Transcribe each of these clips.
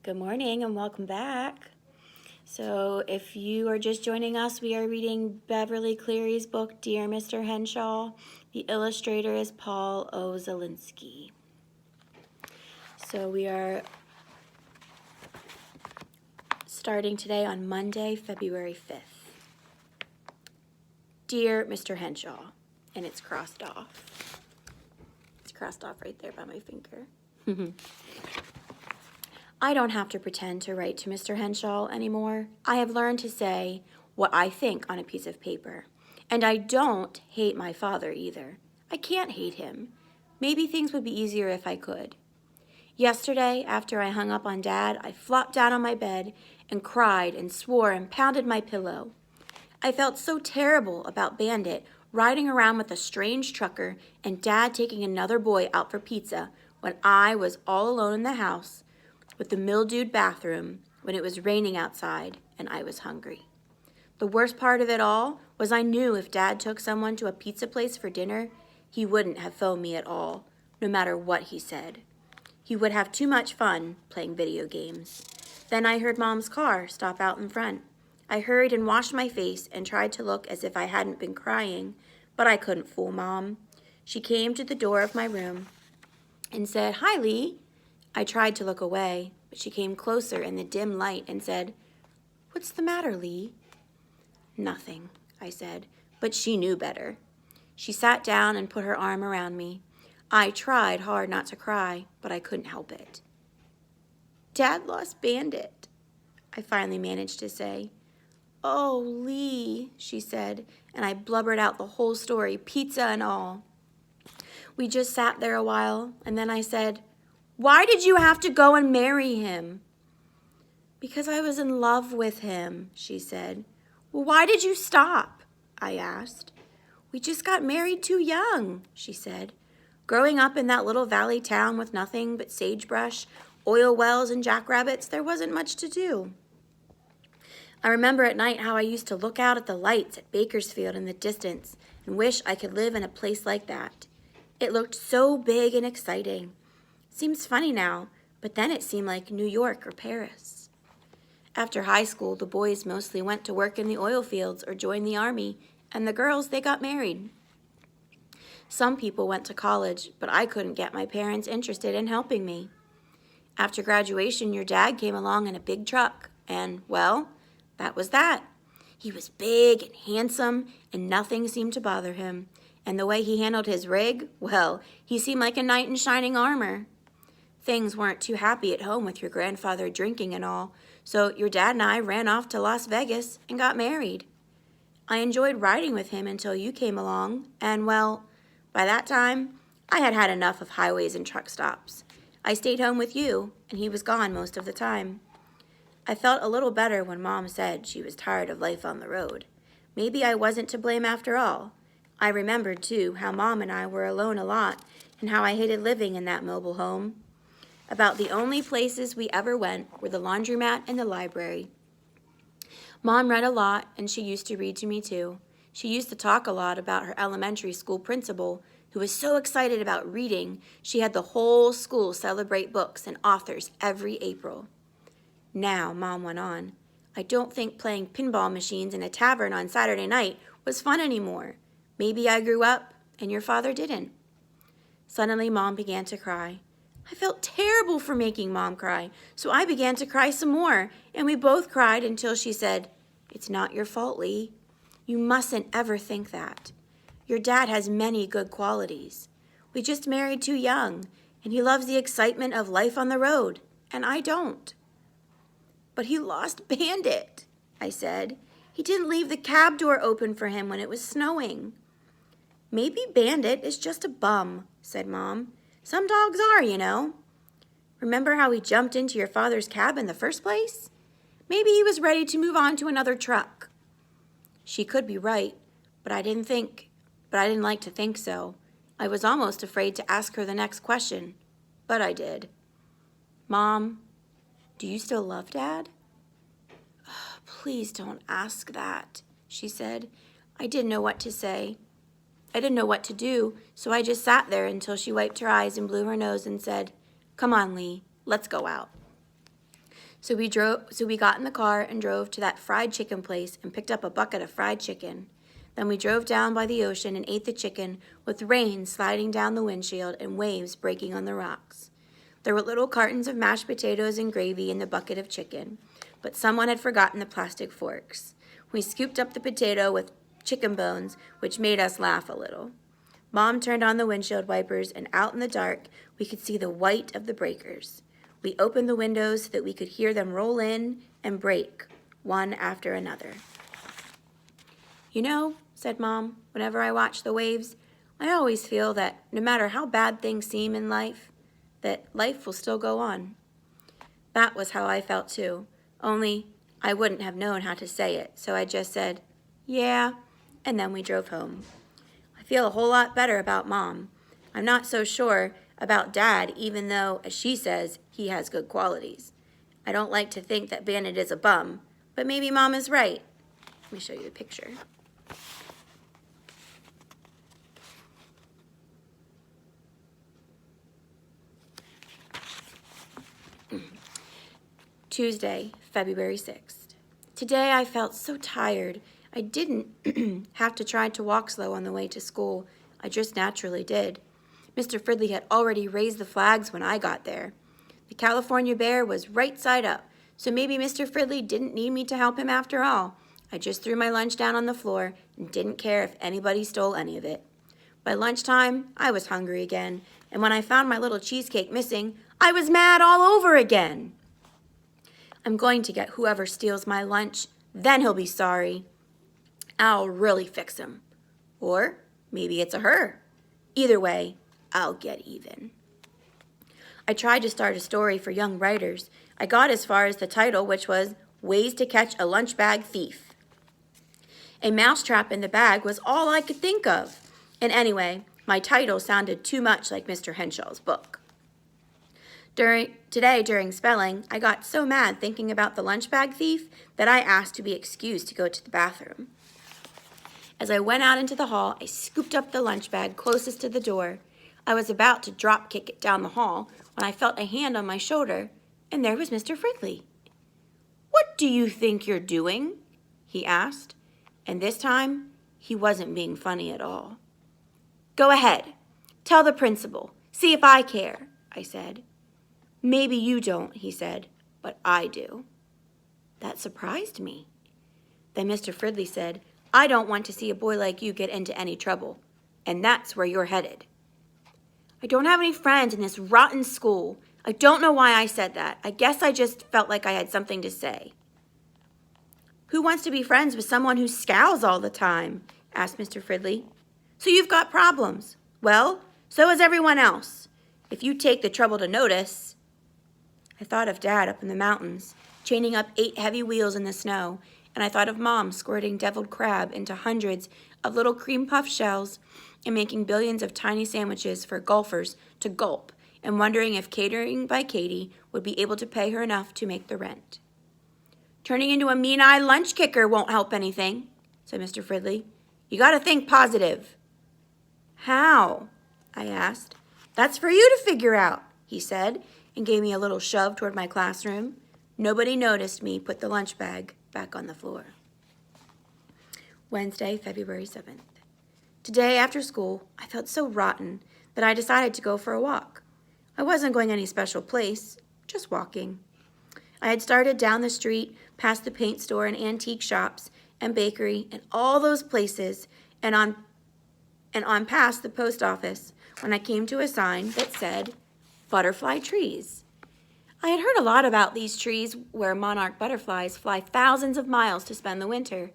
Good morning and welcome back. So if you are just joining us, we are reading Beverly Cleary's book, Dear Mr. Henshaw. The illustrator is Paul O. Zielinski. So we are starting today on Monday, February 5th. Dear Mr. Henshaw, and it's crossed off. It's crossed off right there by my finger. I don't have to pretend to write to Mr. Henshaw anymore. I have learned to say what I think on a piece of paper. And I don't hate my father either. I can't hate him. Maybe things would be easier if I could. Yesterday, after I hung up on Dad, I flopped down on my bed and cried and swore and pounded my pillow. I felt so terrible about Bandit riding around with a strange trucker and Dad taking another boy out for pizza when I was all alone in the house with the mildewed bathroom when it was raining outside and I was hungry. The worst part of it all was I knew if Dad took someone to a pizza place for dinner, he wouldn't have phoned me at all, no matter what he said. He would have too much fun playing video games. Then I heard Mom's car stop out in front. I hurried and washed my face and tried to look as if I hadn't been crying, but I couldn't fool Mom. She came to the door of my room and said, "Hi, Lee." I tried to look away, but she came closer in the dim light and said, "What's the matter, Lee?" "Nothing," I said, but she knew better. She sat down and put her arm around me. I tried hard not to cry, but I couldn't help it. "Dad lost Bandit," I finally managed to say. "Oh, Lee," she said, and I blubbered out the whole story, pizza and all. We just sat there a while, and then I said, "Why did you have to go and marry him?" "Because I was in love with him," she said. "Well, why did you stop?" I asked. "We just got married too young," she said. "Growing up in that little valley town with nothing but sagebrush, oil wells, and jackrabbits, there wasn't much to do." I remember at night how I used to look out at the lights at Bakersfield in the distance and wish I could live in a place like that. It looked so big and exciting. Seems funny now, but then it seemed like New York or Paris. After high school, the boys mostly went to work in the oil fields or joined the army, and the girls, they got married. Some people went to college, but I couldn't get my parents interested in helping me. After graduation, your dad came along in a big truck, and, well, that was that. He was big and handsome, and nothing seemed to bother him. And the way he handled his rig, well, he seemed like a knight in shining armor. Things weren't too happy at home with your grandfather drinking and all, so your dad and I ran off to Las Vegas and got married. I enjoyed riding with him until you came along, and well, by that time, I had had enough of highways and truck stops. I stayed home with you, and he was gone most of the time. I felt a little better when Mom said she was tired of life on the road. Maybe I wasn't to blame after all. I remembered, too, how Mom and I were alone a lot, and how I hated living in that mobile home. About the only places we ever went were the laundromat and the library. Mom read a lot, and she used to read to me too. She used to talk a lot about her elementary school principal, who was so excited about reading, she had the whole school celebrate books and authors every April. "Now," Mom went on, "I don't think playing pinball machines in a tavern on Saturday night was fun anymore. Maybe I grew up, and your father didn't." Suddenly, Mom began to cry. I felt terrible for making Mom cry, so I began to cry some more, and we both cried until she said, "It's not your fault, Lee. You mustn't ever think that. Your dad has many good qualities. We just married too young, and he loves the excitement of life on the road, and I don't." "But he lost Bandit," I said. "He didn't leave the cab door open for him when it was snowing." "Maybe Bandit is just a bum," said Mom. "Some dogs are, you know. Remember how he jumped into your father's cab in the first place? Maybe he was ready to move on to another truck." She could be right, but I didn't like to think so. I was almost afraid to ask her the next question, but I did. "Mom, do you still love Dad?" "Please don't ask that," she said. I didn't know what to say. I didn't know what to do, so I just sat there until she wiped her eyes and blew her nose and said, "Come on, Lee, let's go out." So we got in the car and drove to that fried chicken place and picked up a bucket of fried chicken. Then we drove down by the ocean and ate the chicken with rain sliding down the windshield and waves breaking on the rocks. There were little cartons of mashed potatoes and gravy in the bucket of chicken, but someone had forgotten the plastic forks. We scooped up the potato with chicken bones, which made us laugh a little. Mom turned on the windshield wipers, and out in the dark, we could see the white of the breakers. We opened the windows so that we could hear them roll in and break, one after another. You know, said Mom, whenever I watch the waves, I always feel that no matter how bad things seem in life, that life will still go on. That was how I felt too, only I wouldn't have known how to say it, so I just said, yeah, and then we drove home. I feel a whole lot better about Mom. I'm not so sure about Dad, even though, as she says, he has good qualities. I don't like to think that Bandit is a bum, but maybe Mom is right. Let me show you the picture. Tuesday, February 6th. Today I felt so tired. I didn't have to try to walk slow on the way to school. I just naturally did. Mr. Fridley had already raised the flags when I got there. The California bear was right side up, so maybe Mr. Fridley didn't need me to help him after all. I just threw my lunch down on the floor and didn't care if anybody stole any of it. By lunchtime, I was hungry again, and when I found my little cheesecake missing, I was mad all over again. I'm going to get whoever steals my lunch, then he'll be sorry. I'll really fix him. Or maybe it's a her. Either way, I'll get even. I tried to start a story for young writers. I got as far as the title, which was Ways to Catch a Lunch Bag Thief. A mousetrap in the bag was all I could think of. And anyway, my title sounded too much like Mr. Henshaw's book. Today, during spelling, I got so mad thinking about the lunch bag thief that I asked to be excused to go to the bathroom. As I went out into the hall, I scooped up the lunch bag closest to the door. I was about to drop kick it down the hall when I felt a hand on my shoulder, and there was Mr. Fridley. "What do you think you're doing?" he asked, and this time he wasn't being funny at all. "Go ahead. Tell the principal. See if I care," I said. "Maybe you don't," he said, "but I do." That surprised me. Then Mr. Fridley said, "I don't want to see a boy like you get into any trouble, and that's where you're headed." I don't have any friends in this rotten school. I don't know why I said that. I guess I just felt like I had something to say. "Who wants to be friends with someone who scowls all the time?" asked Mr. Fridley. "So you've got problems. Well, so has everyone else. If you take the trouble to notice." I thought of Dad up in the mountains, chaining up 8 heavy wheels in the snow, and I thought of Mom squirting deviled crab into hundreds of little cream puff shells and making billions of tiny sandwiches for golfers to gulp, and wondering if catering by Katie would be able to pay her enough to make the rent. "Turning into a mean-eyed lunch kicker won't help anything," said Mr. Fridley. "You gotta think positive." "How?" I asked. "That's for you to figure out," he said, and gave me a little shove toward my classroom. Nobody noticed me put the lunch bag back on the floor. Wednesday, February 7th. Today, after school, I felt so rotten that I decided to go for a walk. I wasn't going any special place, just walking. I had started down the street, past the paint store and antique shops and bakery and all those places, and on past the post office when I came to a sign that said, "Butterfly trees." I had heard a lot about these trees where monarch butterflies fly thousands of miles to spend the winter.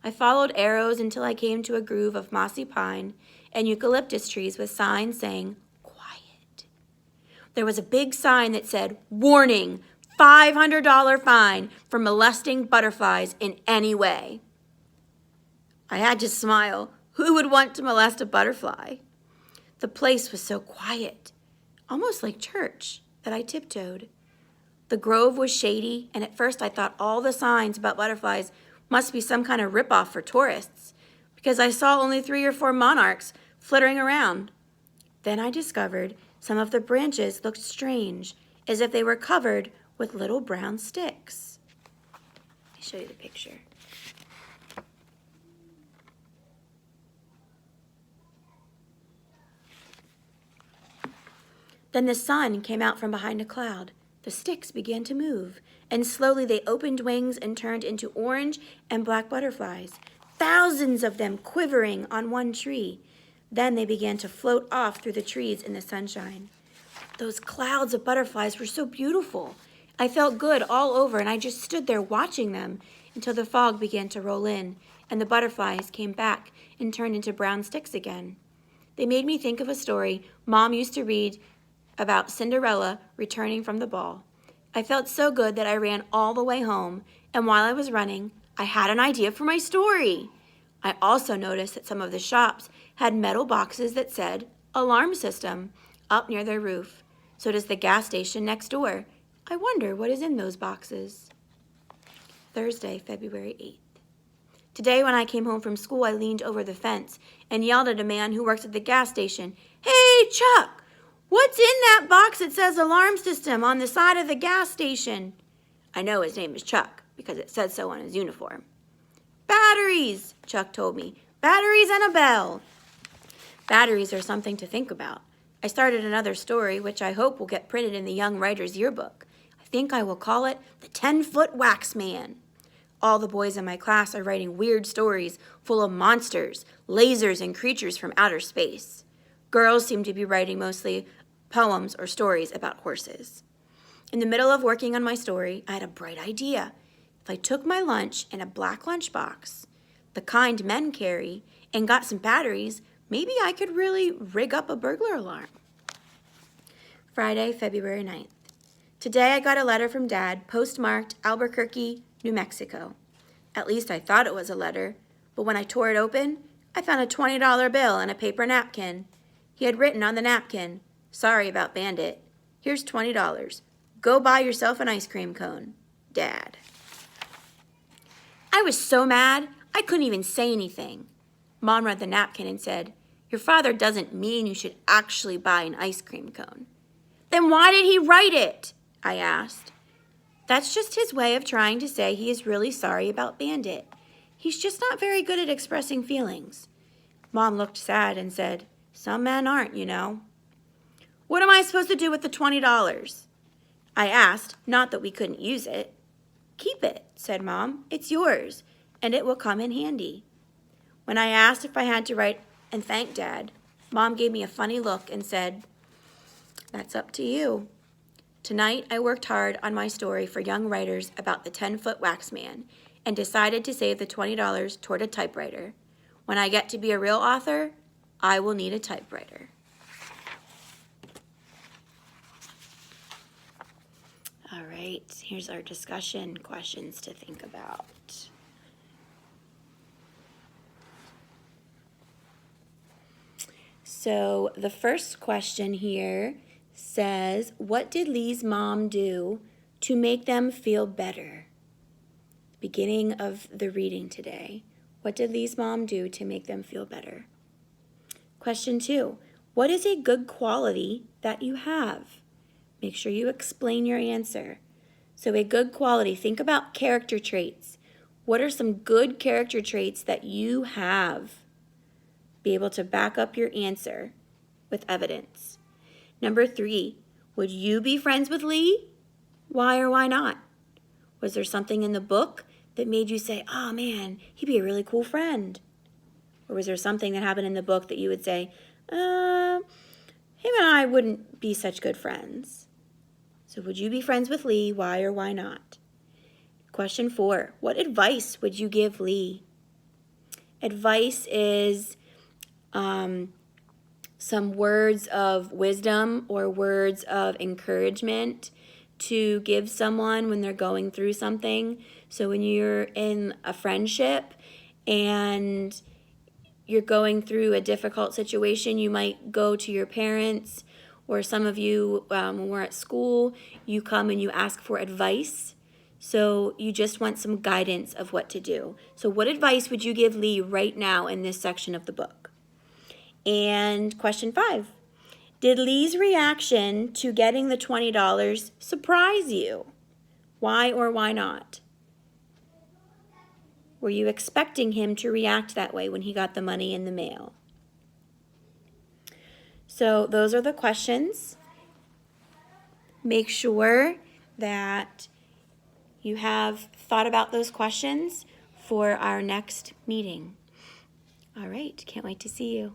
I followed arrows until I came to a grove of mossy pine and eucalyptus trees with signs saying, "Quiet." There was a big sign that said, "Warning, $500 fine for molesting butterflies in any way." I had to smile. Who would want to molest a butterfly? The place was so quiet, almost like church, that I tiptoed. The grove was shady, and at first I thought all the signs about butterflies must be some kind of ripoff for tourists, because I saw only 3 or 4 monarchs flittering around. Then I discovered some of the branches looked strange, as if they were covered with little brown sticks. Let me show you the picture. Then the sun came out from behind a cloud. The sticks began to move, and slowly they opened wings and turned into orange and black butterflies, thousands of them quivering on one tree. Then they began to float off through the trees in the sunshine. Those clouds of butterflies were so beautiful. I felt good all over, and I just stood there watching them until the fog began to roll in, and the butterflies came back and turned into brown sticks again. They made me think of a story Mom used to read about Cinderella returning from the ball. I felt so good that I ran all the way home, and while I was running, I had an idea for my story. I also noticed that some of the shops had metal boxes that said alarm system up near their roof. So does the gas station next door. I wonder what is in those boxes. Thursday, February 8th. Today when I came home from school, I leaned over the fence and yelled at a man who works at the gas station, "Hey, Chuck! What's in that box that says alarm system on the side of the gas station?" I know his name is Chuck because it said so on his uniform. "Batteries," Chuck told me. "Batteries and a bell." Batteries are something to think about. I started another story, which I hope will get printed in the Young Writer's Yearbook. I think I will call it The 10-Foot Wax Man. All the boys in my class are writing weird stories full of monsters, lasers, and creatures from outer space. Girls seem to be writing mostly poems or stories about horses. In the middle of working on my story, I had a bright idea. If I took my lunch in a black lunchbox, the kind men carry, and got some batteries, maybe I could really rig up a burglar alarm. Friday, February 9th. Today I got a letter from Dad, postmarked Albuquerque, New Mexico. At least I thought it was a letter, but when I tore it open, I found a $20 bill and a paper napkin. He had written on the napkin, "Sorry about Bandit. Here's $20. Go buy yourself an ice cream cone. Dad." I was so mad, I couldn't even say anything. Mom read the napkin and said, "Your father doesn't mean you should actually buy an ice cream cone." "Then why did he write it?" I asked. "That's just his way of trying to say he is really sorry about Bandit. He's just not very good at expressing feelings." Mom looked sad and said, "Some men aren't, you know." "What am I supposed to do with the $20? I asked, not that we couldn't use it. "Keep it," said Mom. "It's yours, and it will come in handy." When I asked if I had to write and thank Dad, Mom gave me a funny look and said, "That's up to you." Tonight, I worked hard on my story for young writers about the 10-foot wax man and decided to save the $20 toward a typewriter. When I get to be a real author, I will need a typewriter. All right, here's our discussion questions to think about. So the first question here says, what did Lee's mom do to make them feel better? Beginning of the reading today. What did Lee's mom do to make them feel better? Question 2, what is a good quality that you have? Make sure you explain your answer. So a good quality, think about character traits. What are some good character traits that you have? Be able to back up your answer with evidence. Number 3, would you be friends with Lee? Why or why not? Was there something in the book that made you say, "Oh man, he'd be a really cool friend"? Or was there something that happened in the book that you would say, him and I wouldn't be such good friends? So would you be friends with Lee? Why or why not? Question 4, what advice would you give Lee? Advice is some words of wisdom or words of encouragement to give someone when they're going through something. So when you're in a friendship and you're going through a difficult situation, you might go to your parents, or some of you, when we're at school, you come and you ask for advice. So you just want some guidance of what to do. So what advice would you give Lee right now in this section of the book? And question 5, did Lee's reaction to getting the $20 surprise you? Why or why not? Were you expecting him to react that way when he got the money in the mail? So those are the questions. Make sure that you have thought about those questions for our next meeting. All right, can't wait to see you.